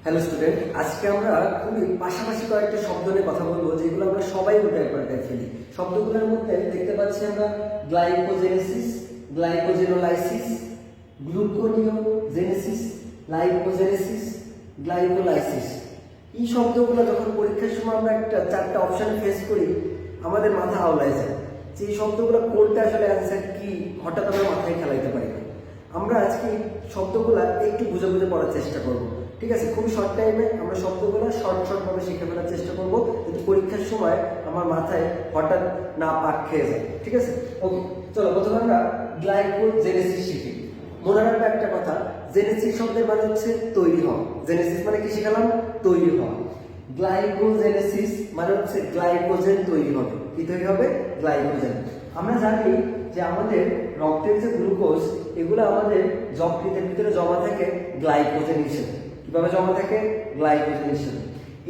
Hello student, আজকে আমরা খুবই পাশাপাশি কয়েকটা শব্দ নিয়ে কথা বলবো যেগুলো আমরা সবাই উল্টায় পাল্টায় ফেলি। শব্দগুলোর মধ্যে দেখতে পাচ্ছি আমরা গ্লাইকোজেনেসিস, গ্লাইকোজেনোলাইসিস, গ্লুকোনিওজেনেসিস, লাইকোজেনেসিস, গ্লাইকোলাইসিস। এই শব্দগুলো যখন পরীক্ষার সময় আমরা একটা চারটা অপশন ফেস করি, আমাদের মাথা আওলায় যায় যে এই শব্দগুলো কোনটা আসলে অ্যান্সার কি, হঠাৎ আমরা মাথায় খেলাইতে পারি না। আমরা আজকে শব্দগুলো একটু বুঝে বুঝে পড়ার চেষ্টা করব। ঠিক আছে, খুবই শর্ট টাইমে আমরা শব্দগুলো শর্টভাবে শিখে ফেলার চেষ্টা করবো, কিন্তু পরীক্ষার সময় আমার মাথায় হঠাৎ না পাক খেয়ে যায়। ঠিক আছে, ওকে, চলো প্রথমে আমরা গ্লাইকোজেনেসিস শিখি। মনে রাখবে একটা কথা, জেনেসিস শব্দের মানে হচ্ছে তৈরি হওয়া। জেনেসিস মানে কি শিখালাম? তৈরি হওয়া। গ্লাইকোজেনেসিস মানে হচ্ছে গ্লাইকোজেন তৈরি হবে। কি তৈরি হবে? গ্লাইকোজেন। আমরা জানি যে আমাদের রক্তের যে গ্লুকোজ, এগুলো আমাদের যকৃতের ভিতরে জমা থাকে গ্লাইকোজেন হিসেবে। কিভাবে জমা থাকে? গ্লাইকোজেন হিসেবে।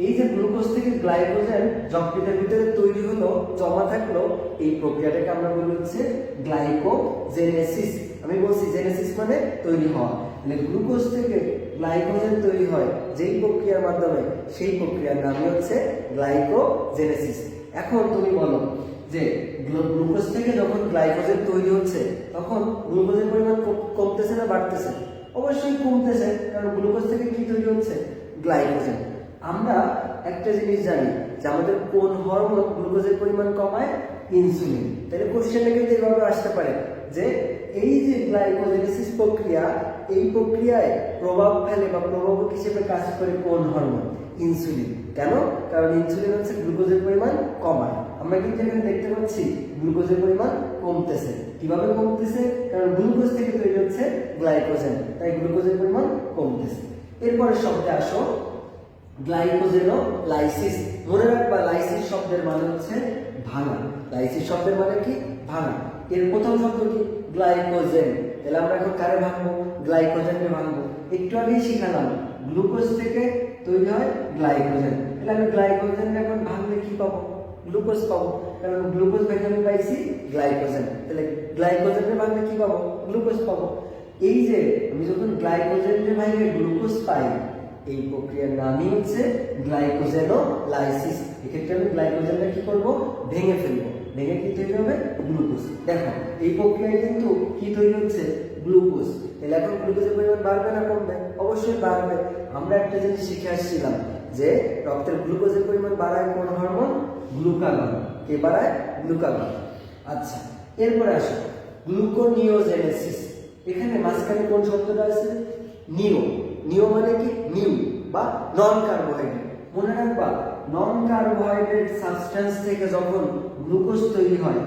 এই যে গ্লুকোজ থেকে গ্লাইকোজেন যকৃতের ভিতরে তৈরি হলো, জমা থাকলো, এই প্রক্রিয়াটাকে আমরা বলি হচ্ছে গ্লাইকোজেনেসিস। আমি বলছি জেনেসিস মানে তৈরি হওয়া। মানে গ্লুকোজ থেকে গ্লাইকোজেন তৈরি হয় যেই প্রক্রিয়ার মাধ্যমে, সেই প্রক্রিয়ার নাম হচ্ছে গ্লাইকোজেনেসিস। এখন তুমি বলো যে গ্লুকোজ থেকে যখন গ্লাইকোজেন তৈরি হচ্ছে, তখন গ্লুকোজের পরিমাণ কমতেছে না বাড়তেছে? অবশ্যই কমতেছে, কারণ গ্লুকোজ থেকে কি তৈরি হচ্ছে? গ্লাইকোজেন। আমরা একটা জিনিস জানি যে আমাদের কোন হরমোন গ্লুকোজের পরিমাণ কমায়? ইনসুলিন। তাহলে কোশ্চেনটা কিন্তু এইভাবে আসতে পারে যে এই যে গ্লাইকোজেনেসিস প্রক্রিয়া, এই প্রক্রিয়ায় প্রভাব ফেলে বা প্রভাবক হিসেবে কাজ করে কোন হরমোন? ইনসুলিন। কেন? কারণ ইনসুলিন হচ্ছে গ্লুকোজের পরিমাণ কমায়। আমরা কিন্তু এখানে দেখতে পাচ্ছি গ্লুকোজের পরিমাণ কমতেছে। কিভাবে কমতেছে? কারণ গ্লুকোজ থেকে তৈরি হচ্ছে গ্লাইকোজেন, তাই গ্লুকোজের পরিমাণ কমতেছে। এরপরে শব্দে আসো, গ্লাইকোজেনোলাইসিস। মনে রাখবা লাইসিস শব্দের মানে হচ্ছে ভাঙা। লাইসিস শব্দের মানে কি? ভাঙা। এর প্রথম শব্দ কি? গ্লাইকোজেন। তাহলে আমরা এখন কারে ভাঙবো? গ্লাইকোজেনকে ভাঙবো। একটু আগেই শিখালাম গ্লুকোজ থেকে তৈরি হয় গ্লাইকোজেন। তাহলে আমি গ্লাইকোজেন এখন ভাঙলে কি পাবো? গ্লুকোজ পাবো, কারণ গ্লুকোজ থেকে আমি পাইছি গ্লাইকোজেন। তাহলে গ্লাইকোজেনকে ভাঙলে কি পাবো? গ্লুকোজ পাবো। এই যে আমি যখন গ্লাইকোজেনকে ভাঙলে গ্লুকোজ পাই, এই প্রক্রিয়ার নামই হচ্ছে গ্লাইকোজেনোলাইসিস। এক্ষেত্রে আমি গ্লাইকোজেনটা কি করবো? ভেঙে ফেলবো। ভেঙে কি তৈরি হবে? গ্লুকোজ। দেখো এই প্রক্রিয়ায় কিন্তু কি তৈরি হচ্ছে? গ্লুকোজ। তাহলে এখন গ্লুকোজের পরিমাণ বাড়বে না কমবে? অবশ্যই বাড়বে। আমরা একটা জিনিস শিখে আসছিলাম যে রক্তের গ্লুকোজের পরিমাণ বাড়ায় কোন হরমোন? গ্লুকাগন। কে বাড়ায়? গ্লুকাগন। আচ্ছা, এরপরে আসো গ্লুকোনিওজেনেসিস। এখানে মাঝখানে কোন শব্দটা আছে? নিও। নিও মানে কি? নিউ বা নন কার্বোহাইড্রেট। মনে রাখবা, নন কার্বোহাইড্রেট সাবস্টেন্স থেকে যখন গ্লুকোজ তৈরি হয়,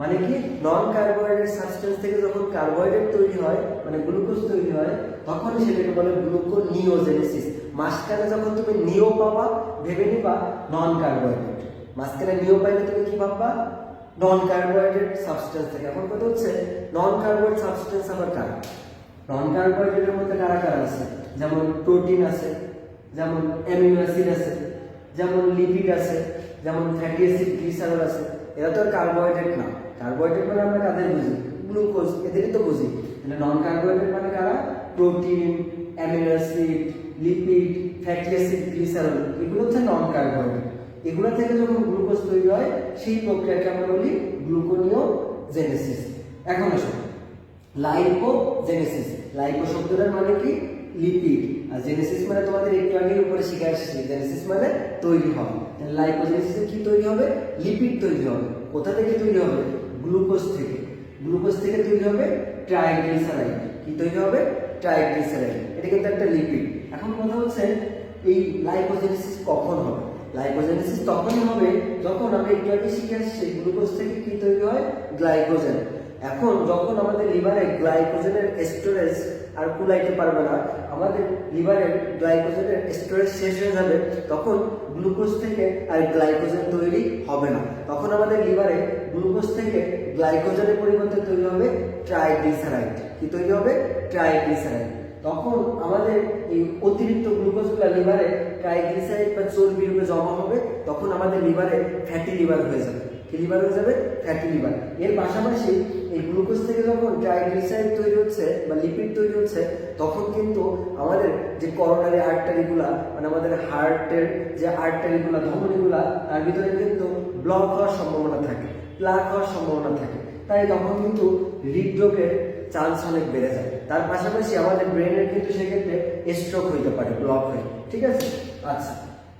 মানে কি? নন কার্বোহাইড্রেট সাবস্টেন্স থেকে যখন কার্বোহাইড্রেট তৈরি হয়, মানে গ্লুকোজ তৈরি হয়, তখন সেটাকে বলে গ্লুকোনিওজেনেসিস। মাঝখানে যখন তুমি নিও পাবা, ভেবে নিবা নন কার্বোহাইড্রেট। মাঝখানে নিও পাইলে তুমি কি ভাববা? নন কার্বোহাইড্রেট সাবস্টেন্স থেকে। এখন কথা হচ্ছে নন কার্বোহাইড্রেট সাবস্টেন্স আবার কারা? নন কার্বোহাইড্রেটের মধ্যে কারা কারা আছে? যেমন প্রোটিন আছে, যেমন অ্যামিনো অ্যাসিড আছে, যেমন লিপিড আছে, যেমন ফ্যাটি অ্যাসিড, গ্লিসারল আছে। এরা তো আর কার্বোহাইড্রেট না। কার্বোহাইড্রেট মানে আমরা কাদের বুঝি? গ্লুকোজ, এদেরই তো বুঝি। তাহলে নন কার্বোহাইড্রেট মানে কারা? Protein, amino acid, lipid, fatty acid, glycerol, এগুলো হচ্ছে নন কার্বোহাইড্রেট। এগুলো থেকে যখন গ্লুকোজ তৈরি হয়, সেই প্রক্রিয়াকে আমরা বলি গ্লুকোনিওজেনেসিস। এখন আসো লাইকোজেনেসিস। লাইকো শব্দটার মানে কি? লিপিড। আর জেনেসিস মানে তোমাদের একটু আগে উপরে শিখে আসছি, জেনেসিস মানে তৈরি হবে। লাইকোজেনেসিসে কি তৈরি হবে? লিপিড তৈরি হবে। কোথা থেকে তৈরি হবে? গ্লুকোজ থেকে। গ্লুকোজ থেকে তৈরি হবে ট্রাইগ্লিসারাইড। কি তৈরি হবে? ট্রাইগ্লিসারাইড। এটা কিন্তু একটা লিপিড। এখন কথা হচ্ছে এই লাইকোজেনেসিস কখন হবে? লাইকোজেনেসিস তখনই হবে যখন আমরা একটু আগে শিখে আসছি গ্লুকোজ থেকে কি তৈরি হয়? গ্লাইকোজেন। এখন যখন আমাদের লিভারে গ্লাইকোজেনের স্টোরেজ আর কুলাইতে পারবে না, আমাদের লিভারের গ্লাইকোজেনের স্টোরেজ শেষ হয়ে যাবে, তখন গ্লুকোজ থেকে আর গ্লাইকোজেন তৈরি হবে না। তখন আমাদের লিভারে গ্লুকোজ থেকে গ্লাইকোজেনের পরিবর্তে তৈরি হবে ট্রাইগ্লিসারাইড। কি তৈরি হবে? ট্রাইগ্লিসারাইড। তখন আমাদের এই অতিরিক্ত গ্লুকোজগুলো লিভারে ট্রাইগ্লিসারাইড বা চর্বি রূপে জমা হবে, তখন আমাদের লিভারে ফ্যাটি লিভার হয়ে যাবে। কি লিভার হয়ে যাবে? Fatty liver. এর পাশাপাশি এই গ্লুকোজ থেকে যখন ট্রাইগ্লিসারাইড তৈরি হচ্ছে বা লিপিড তৈরি হচ্ছে, তখন কিন্তু আমাদের যে করোনারি আর্টারিগুলা, মানে আমাদের হার্টের যে আর্টারিগুলা, ধমনীগুলা, তার ভিতরে কিন্তু ব্লক হওয়ার সম্ভাবনা থাকে, প্লাক হওয়ার সম্ভাবনা থাকে। তাই তখন কিন্তু হৃদরোগের চান্স অনেক বেড়ে যায়। তার পাশাপাশি আমাদের ব্রেনের কিন্তু সেক্ষেত্রে স্ট্রোক হইতে পারে, ব্লক হয়ে। ঠিক আছে? আচ্ছা,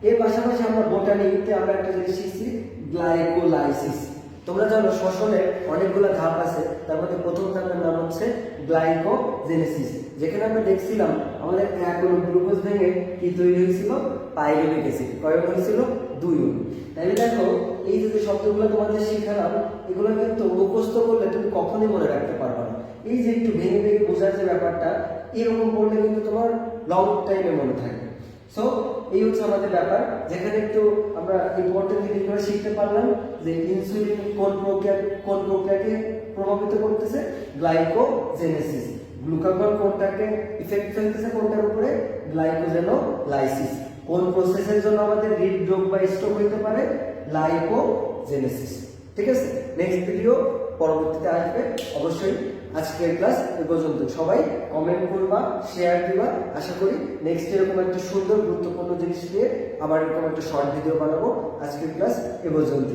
এর পাশাপাশি আমরা বোটানিতে আমরা একটা জিনিস শিখছি, গ্লাইকোলাইসিস। তোমরা জানো শ্বসনের অনেকগুলো ধাপ আছে, তার মধ্যে প্রথম ধাপের নাম হচ্ছে গ্লাইকোজেনেসিস, যেখানে আমরা দেখছিলাম আমাদের এক অণু গ্লুকোজ ভেঙে কি তৈরি হয়েছিল, পাইরুভিক অ্যাসিড। কয় অণু হয়েছিল? 2 অণু। তাহলে দেখো এই যে শব্দগুলো তোমাদের শেখালাম, এগুলো কিন্তু মুখস্থ করলে তুমি কখনোই মনে রাখতে পারবে না। এই যে একটু ভেঙে ভেঙে বোঝার যে ব্যাপারটা, এরকম করলে কিন্তু তোমার লং টাইমে মনে থাকবে। সো এই হচ্ছে আমাদের ব্যাপার, যেখানে একটু আমরা ইম্পর্টেন্ট জিনিসগুলো শিখতে পারলাম যে ইনসুলিন কোন প্রক্রিয়াকে প্রভাবিত করতেছে, গ্লাইকোজেনেসিস। গ্লুকাগন কোনটাকে ইফেক্ট ফেলতেছে, কোনটার উপরে, গ্লাইকোজেনোলাইসিস। কোন প্রসেসের জন্য আমাদের হৃদরোগ বা স্ট্রোক হইতে পারে, গ্লাইকোজেনেসিস। ঠিক আছে? নেক্সট ভিডিও পরবর্তীতে আসবে অবশ্যই। আজকের ক্লাস এ পর্যন্ত। সবাই কমেন্ট করবা, শেয়ার দিবা। আশা করি নেক্সট এরকম একটা সুন্দর গুরুত্বপূর্ণ জিনিস নিয়ে আবার এরকম একটা শর্ট ভিডিও বানাবো। আজকের ক্লাস এ পর্যন্ত।